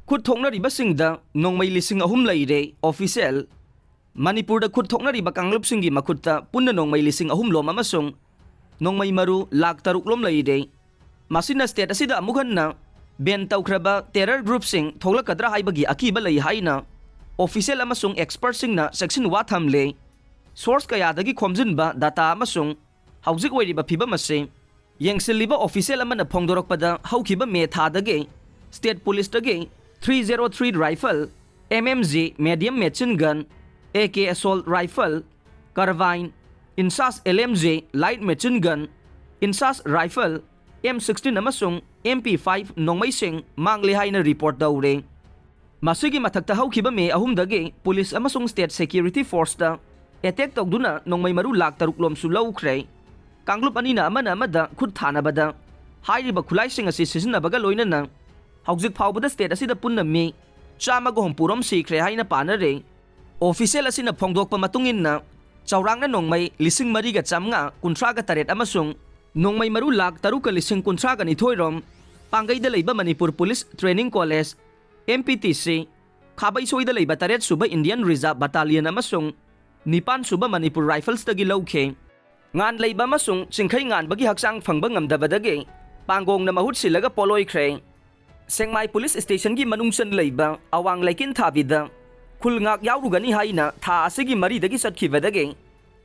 Khut Thoknaribasingda Nongmei Lising ahum Leiri official Manipur Khut Thoknariba Kanglupsingi Makutta Punna Nongmei Lising ahum lom amasung Nongmei maru lak taruk lom Leiri Masina state asida amukhanna ben tawkraba terror group sing thoglakadra haibagi akiba lei haina official amasung expert singna section wa thamle source kayadagi khomjinba data amasung haujik oiriba phibam ase yengsiliba official amana phongdorokpada haukiba me thadage state police dage 303 rifle mmg medium machine gun AK assault rifle carbine insas LMG light machine gun insas rifle M16 amasung MP5 Nongmei sing mangli haina report daure masigi mathakta haukiba me ahumdage police amasung state security force da attack tawduna Nongmei maru lak taruk lom su laukhre kanglup anina amana amada khut thanabada hairiba khulai sing asi sisinabaga loinana haujik phawbada state asida punna me chama go humpurom sikre haina panare official asina phongdokpa matungin na chaurangna Nongmei lising mariga chamnga kuntraga taret amasung Nongmei maru lak taruka lising kuntraga ni thoirom pangaida leiba Manipur Police Training College MPTC khabai soida leiba taret suba Indian Reserve Battalion amasung nipan suba Manipur Rifles tagi lauke ngan leiba amasung chingkhai ngan bagi haksang phangba ngamdabadage pangong na mahut silaga poloi khre Sengmai Police Station gi manungsan leiba awang laikin thabida khulngak yaurugani haina tha asigi mari dagi satkibadage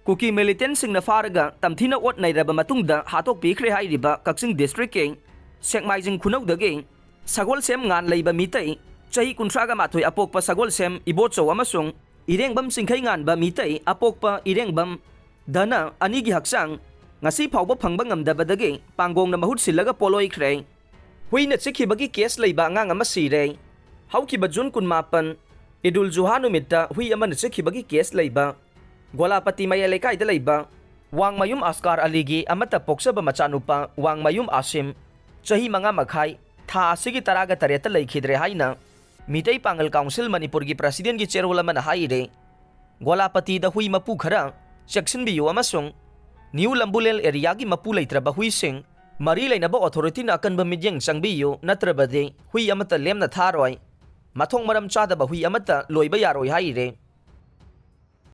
kuki militant sing na faraga tamthina ot nairaba matungda hatok pikre hairiba kaksing district ke Sengmai jing khunau dage sagol sem ngan leiba mitai chahi kuntraga mathoi apokpa sagol sem ibocho amasung irengbam singkhai ngan ba mitai apokpa irengbam dana anigi haksang ngasi phawba phangba ngamdabadage pangong na mahut silaga poloi khre huina chikhibagi case leiba angang ama sire haukiba June 18 Idul Zuha numitta hui amana chikhibagi case leiba Golapati mayalekai da leiba Wangmayum Askar Aligi amata poksaba machanupa Wangmayum Asim chahi manga makhai tha asigi taraga tareta leikhidre haina Mitai Pangal Council Manipur gi president gi chairwala mana haire Golapati da hui mapu khara section biyu amasung New Lambulel area gi mapu leitraba hui sing Mari lainaba authority na akanba midyang sangbiyo natrabade hui amata lemna tharoi mathong maram chadaba hui amata loiba yaroi haire